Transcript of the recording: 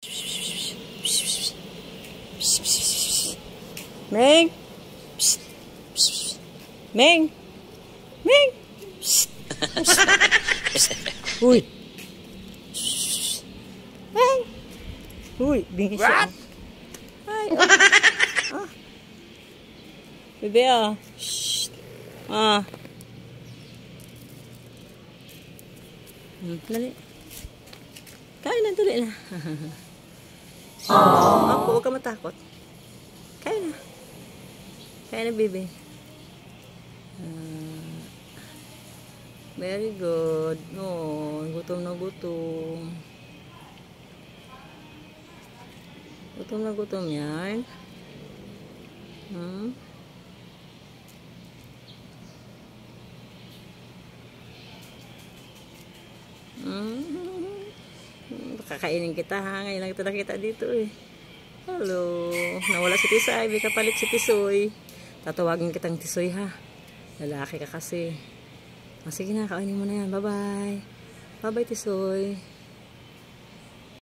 Meng! Meng! Meng! Uy! Meng! Uy, bingis siya. Ay, oh. Bebe, ah. Shh. Ah. Dali. Kain na, dali na. Ako, huwag ka matakot. Kain na. Kain na, bebe. Very good. Oh, gutom na gutom. Gutom na gutom yan. Kakainin kita ha. Ngayon lang kita nakita dito eh. Hello. Nawala si Tisay. May kapalit si Tisoy. Tatawagin kitang Tisoy ha. Lalaki ka kasi. Sige na, kainin mo na yan. Bye bye. Bye bye Tisoy.